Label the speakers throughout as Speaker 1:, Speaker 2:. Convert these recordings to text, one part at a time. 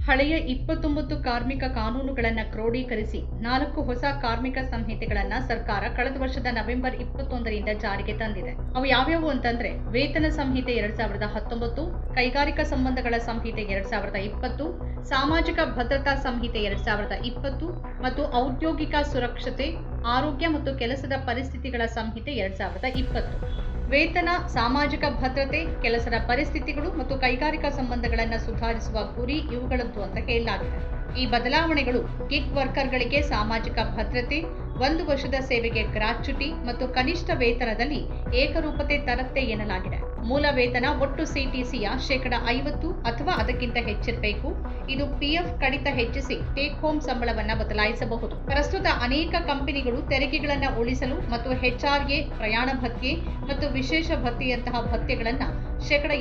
Speaker 1: ಹಳೆಯ 29 ಕಾರ್ಮಿಕ ಕಾನೂನುಗಳನ್ನು ಕ್ರೋಢೀಕರಿಸಿ 4 ಹೊಸ ಕಾರ್ಮಿಕ ಸಂಹಿತೆಗಳನ್ನು ಸರ್ಕಾರ ಕಳೆದ ವರ್ಷದ ನವೆಂಬರ್ 21ರಿಂದ ಜಾರಿಗೆ ತಂದಿದೆ. ಅವು ಯಾವ್ಯಾವು ಅಂತಂದ್ರೆ ವೇತನ ಸಂಹಿತೆ 2019, ಕೈಗಾರಿಕಾ ಸಂಬಂಧಗಳ ಸಂಹಿತೆ 2020, ಸಾಮಾಜಿಕ ಭದ್ರತಾ ಸಂಹಿತೆ 2020 ಮತ್ತು ಔದ್ಯೋಗಿಕ ಸುರಕ್ಷತೆ, ಆರೋಗ್ಯ ಮತ್ತು ಕೆಲಸದ ಪರಿಸ್ಥಿತಿಗಳ ಸಂಹಿತೆ 2020. ವೇತನ, ಸಾಮಾಜಿಕ ಭದ್ರತೆ, ಕೆಲಸದ ಪರಿಸ್ಥಿತಿಗಳು ಮತ್ತು ಕೈಗಾರಿಕಾ ಸಂಬಂಧಗಳನ್ನು ಸುಧಾರಿಸುವ ಗುರಿ ಇವುಗಳದ್ದು ಅಂತ ಹೇಳಲಾಗಿದೆ. ಈ ಬದಲಾವಣೆಗಳು ಗಿಗ್ ವರ್ಕರ್ಗಳಿಗೆ ಸಾಮಾಜಿಕ ಭದ್ರತೆ, 1 ವರ್ಷದ ಸೇವೆಗೆ ಗ್ರಾಚ್ಯುಟಿ ಮತ್ತು ಕನಿಷ್ಠ ವೇತನದಲ್ಲಿ ಏಕರೂಪತೆ ತರುತ್ತೆ ಎನ್ನಲಾಗಿದೆ. ಮೂಲ ವೇತನ ಒಟ್ಟು ಸಿಟಿಸಿಯ 50% ಅಥವಾ ಅದಕ್ಕಿಂತ ಹೆಚ್ಚಿರಬೇಕು. ಇದು ಪಿಎಫ್ ಕಡಿತ ಹೆಚ್ಚಿಸಿ ಟೇಕ್ ಹೋಮ್ ಸಂಬಳವನ್ನು ಬದಲಾಯಿಸಬಹುದು. ಪ್ರಸ್ತುತ ಅನೇಕ ಕಂಪನಿಗಳು ತೆರಿಗೆಗಳನ್ನು ಉಳಿಸಲು ಮತ್ತು HRA, ಪ್ರಯಾಣ ಭತ್ಯೆ ಮತ್ತು ವಿಶೇಷ ಭತ್ಯೆಯಂತಹ ಭತ್ಯೆಗಳನ್ನು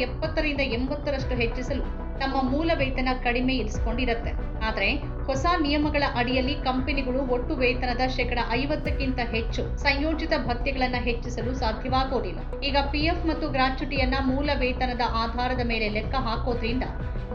Speaker 1: 70ರಿಂದ 80ರಷ್ಟು ಹೆಚ್ಚಿಸಲು ತಮ್ಮ ಮೂಲ ವೇತನ ಕಡಿಮೆ ಇರಿಸಿಕೊಂಡಿರುತ್ತೆ. ಆದರೆ ಹೊಸ ನಿಯಮಗಳ ಅಡಿಯಲ್ಲಿ ಕಂಪನಿಗಳು ಒಟ್ಟು ವೇತನದ 50ಕ್ಕಿಂತ ಹೆಚ್ಚು ಸಂಯೋಜಿತ ಭತ್ಯೆಗಳನ್ನು ಹೆಚ್ಚಿಸಲು ಸಾಧ್ಯವಾಗೋದಿಲ್ಲ. ಈಗ ಪಿಎಫ್ ಮತ್ತು ಗ್ರಾಚ್ಯುಟಿಯನ್ನ ಮೂಲ ವೇತನದ ಆಧಾರದ ಮೇಲೆ ಲೆಕ್ಕ ಹಾಕೋದ್ರಿಂದ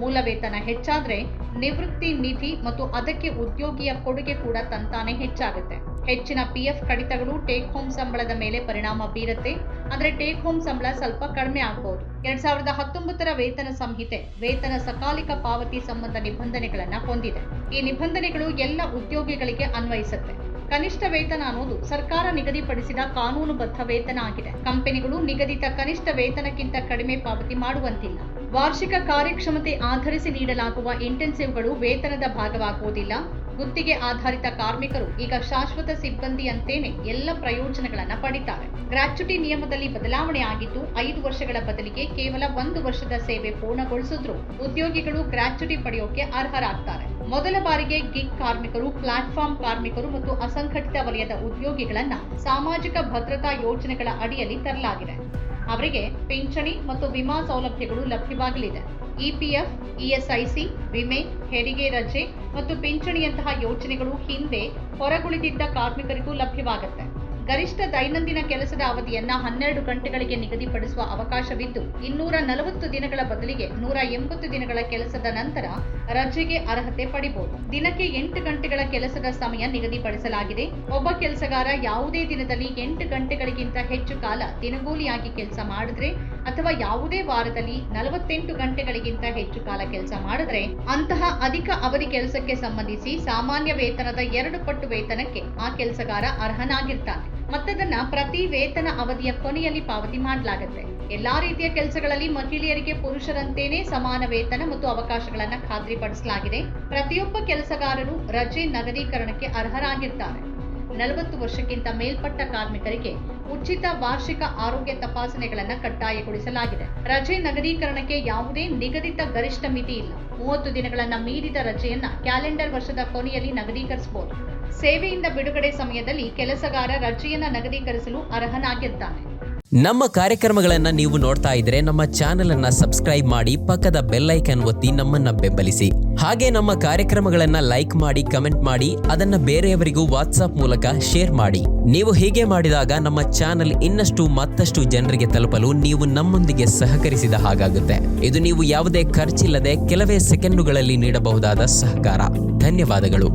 Speaker 1: ಮೂಲ ವೇತನ ಹೆಚ್ಚಾದ್ರೆ ನಿವೃತ್ತಿ ನಿಧಿ ಮತ್ತು ಅದಕ್ಕೆ ಉದ್ಯೋಗಿಯ ಕೊಡುಗೆ ಕೂಡ ತಂತಾನೆ ಹೆಚ್ಚಾಗುತ್ತೆ. ಹೆಚ್ಚಿನ ಪಿಎಫ್ ಕಡಿತಗಳು ಟೇಕ್ ಹೋಮ್ ಸಂಬಳದ ಮೇಲೆ ಪರಿಣಾಮ ಬೀರುತ್ತೆ. ಆದರೆ ಟೇಕ್ ಹೋಮ್ ಸಂಬಳ ಸ್ವಲ್ಪ ಕಡಿಮೆ ಆಗಬಹುದು. 2019ರ ವೇತನ ಸಂಹಿತೆ ವೇತನ ಸಕಾಲಿಕ ಪಾವತಿ ಸಂಬಂಧ ನಿಬಂಧನೆಗಳನ್ನು ಹೊಂದಿದೆ. ಈ ನಿಬಂಧನೆಗಳು ಎಲ್ಲ ಉದ್ಯೋಗಿಗಳಿಗೆ ಅನ್ವಯಿಸುತ್ತೆ. ಕನಿಷ್ಠ ವೇತನ ಅನ್ನೋದು ಸರ್ಕಾರ ನಿಗದಿಪಡಿಸಿದ ಕಾನೂನುಬದ್ಧ ವೇತನ ಆಗಿದೆ. ಕಂಪನಿಗಳು ನಿಗದಿತ ಕನಿಷ್ಠ ವೇತನಕ್ಕಿಂತ ಕಡಿಮೆ ಪಾವತಿ ಮಾಡುವಂತಿಲ್ಲ. ವಾರ್ಷಿಕ ಕಾರ್ಯಕ್ಷಮತೆ ಆಧರಿಸಿ ನೀಡಲಾಗುವ ಇಂಟೆನ್ಸಿವ್ಗಳು ವೇತನದ ಭಾಗವಾಗುವುದಿಲ್ಲ. ಗುತ್ತಿಗೆ ಆಧಾರಿತ ಕಾರ್ಮಿಕರು ಈಗ ಶಾಶ್ವತ ಸಿಬ್ಬಂದಿಯಂತೇನೆ ಎಲ್ಲ ಪ್ರಯೋಜನಗಳನ್ನು ಪಡಿತಾರೆ. ಗ್ರಾಚ್ಯುಟಿ ನಿಯಮದಲ್ಲಿ ಬದಲಾವಣೆ ಆಗಿದ್ದು 5 ವರ್ಷಗಳ ಬದಲಿಗೆ ಕೇವಲ 1 ವರ್ಷದ ಸೇವೆ ಪೂರ್ಣಗೊಳಿಸಿದ್ರು ಉದ್ಯೋಗಿಗಳು ಗ್ರಾಚ್ಯುಟಿ ಪಡೆಯೋಕೆ ಅರ್ಹರಾಗ್ತಾರೆ. ಮೊದಲ ಬಾರಿಗೆ ಗಿಗ್ ಕಾರ್ಮಿಕರು, ಪ್ಲಾಟ್ಫಾರ್ಮ್ ಕಾರ್ಮಿಕರು ಮತ್ತು ಅಸಂಘಟಿತ ವಲಯದ ಉದ್ಯೋಗಿಗಳನ್ನ ಸಾಮಾಜಿಕ ಭದ್ರತಾ ಯೋಜನೆಗಳ ಅಡಿಯಲ್ಲಿ ತರಲಾಗಿದೆ. ಅವರಿಗೆ ಪಿಂಚಣಿ ಮತ್ತು ವಿಮಾ ಸೌಲಭ್ಯಗಳು ಲಭ್ಯವಾಗಲಿದೆ. ಇಪಿಎಫ್, ಇಎಸ್ಐಸಿ, ವಿಮೆ, ಹೆರಿಗೆ ರಜೆ ಮತ್ತು ಪಿಂಚಣಿಯಂತಹ ಯೋಜನೆಗಳು ಹಿಂದೆ ಹೊರಗುಳಿದಿದ್ದ ಕಾರ್ಮಿಕರಿಗೂ ಲಭ್ಯವಾಗುತ್ತೆ. ಗರಿಷ್ಠ ದೈನಂದಿನ ಕೆಲಸದ ಅವಧಿಯನ್ನ 12 ಗಂಟೆಗಳಿಗೆ ನಿಗದಿಪಡಿಸುವ ಅವಕಾಶವಿದ್ದು 240 ದಿನಗಳ ಬದಲಿಗೆ 180 ದಿನಗಳ ಕೆಲಸದ ನಂತರ ರಜೆಗೆ ಅರ್ಹತೆ ಪಡಿಬಹುದು. ದಿನಕ್ಕೆ 8 ಗಂಟೆಗಳ ಕೆಲಸದ ಸಮಯ ನಿಗದಿಪಡಿಸಲಾಗಿದೆ. ಒಬ್ಬ ಕೆಲಸಗಾರ ಯಾವುದೇ ದಿನದಲ್ಲಿ 8 ಗಂಟೆಗಳಿಗಿಂತ ಹೆಚ್ಚು ಕಾಲ ದಿನಗೂಲಿಯಾಗಿ ಕೆಲಸ ಮಾಡಿದ್ರೆ ಅಥವಾ ಯಾವುದೇ ವಾರದಲ್ಲಿ 48 ಗಂಟೆಗಳಿಗಿಂತ ಹೆಚ್ಚು ಕಾಲ ಕೆಲಸ ಮಾಡಿದ್ರೆ ಅಂತಹ ಅಧಿಕ ಅವಧಿ ಕೆಲಸಕ್ಕೆ ಸಂಬಂಧಿಸಿ ಸಾಮಾನ್ಯ ವೇತನದ 2 ಪಟ್ಟು ವೇತನಕ್ಕೆ ಆ ಕೆಲಸಗಾರ ಅರ್ಹನಾಗಿರ್ತಾನೆ. ಮತ್ತದನ್ನ ಪ್ರತಿ ವೇತನ ಅವಧಿಯ ಕೊನೆಯಲ್ಲಿ ಪಾವತಿ ಮಾಡಲಾಗುತ್ತೆ. ಎಲ್ಲಾ ರೀತಿಯ ಕೆಲಸಗಳಲ್ಲಿ ಮಹಿಳೆಯರಿಗೆ ಪುರುಷರಂತೆಯೇ ಸಮಾನ ವೇತನ ಮತ್ತು ಅವಕಾಶಗಳನ್ನು ಖಾತ್ರಿಪಡಿಸಲಾಗಿದೆ. ಪ್ರತಿಯೊಬ್ಬ ಕೆಲಸಗಾರರು ರಜೆ ನಗದೀಕರಣಕ್ಕೆ ಅರ್ಹರಾಗಿರ್ತಾರೆ. 40 ವರ್ಷಕ್ಕಿಂತ ಮೇಲ್ಪಟ್ಟ ಕಾರ್ಮಿಕರಿಗೆ ಉಚಿತ ವಾರ್ಷಿಕ ಆರೋಗ್ಯ ತಪಾಸಣೆಗಳನ್ನು ಕಡ್ಡಾಯಗೊಳಿಸಲಾಗಿದೆ. ರಜೆ ನಗದೀಕರಣಕ್ಕೆ ಯಾವುದೇ ನಿಗದಿತ ಗರಿಷ್ಠ ಮಿತಿ ಇಲ್ಲ. 30 ದಿನಗಳನ್ನು ಮೀರಿದ ರಜೆಯನ್ನ ಕ್ಯಾಲೆಂಡರ್ ವರ್ಷದ ಕೊನೆಯಲ್ಲಿ ನಗದೀಕರಿಸಬಹುದು. ಸೇವೆಯಿಂದ ಬಿಡುಗಡೆ ಸಮಯದಲ್ಲಿ ಕೆಲಸಗಾರ ರಜೆಯನ್ನ ನಗದೀಕರಿಸಲು ಅರ್ಹನಾಗಿರ್ತಾನೆ.
Speaker 2: ನಮ್ಮ ಕಾರ್ಯಕ್ರಮಗಳನ್ನು ನೀವು ನೋಡ್ತಾ ಇದ್ರೆ ನಮ್ಮ ಚಾನೆಲ್ ಅನ್ನ ಸಬ್ಸ್ಕ್ರೈಬ್ ಮಾಡಿ, ಪಕ್ಕದ ಬೆಲ್ ಐಕಾನ್ ಒತ್ತಿ ನಮ್ಮನ್ನ ಬೆಂಬಲಿಸಿ. ಹಾಗೆ ನಮ್ಮ ಕಾರ್ಯಕ್ರಮಗಳನ್ನ ಲೈಕ್ ಮಾಡಿ, ಕಮೆಂಟ್ ಮಾಡಿ, ಅದನ್ನ ಬೇರೆಯವರಿಗೂ ವಾಟ್ಸ್ಆಪ್ ಮೂಲಕ ಶೇರ್ ಮಾಡಿ. ನೀವು ಹೀಗೆ ಮಾಡಿದಾಗ ನಮ್ಮ ಚಾನೆಲ್ ಮತ್ತಷ್ಟು ಜನರಿಗೆ ತಲುಪಲು ನೀವು ನಮ್ಮೊಂದಿಗೆ ಸಹಕರಿಸಿದ ಹಾಗಾಗುತ್ತೆ. ಇದು ನೀವು ಯಾವುದೇ ಖರ್ಚಿಲ್ಲದೆ ಕೆಲವೇ ಸೆಕೆಂಡುಗಳಲ್ಲಿ ನೀಡಬಹುದಾದ ಸಹಕಾರ. ಧನ್ಯವಾದಗಳು.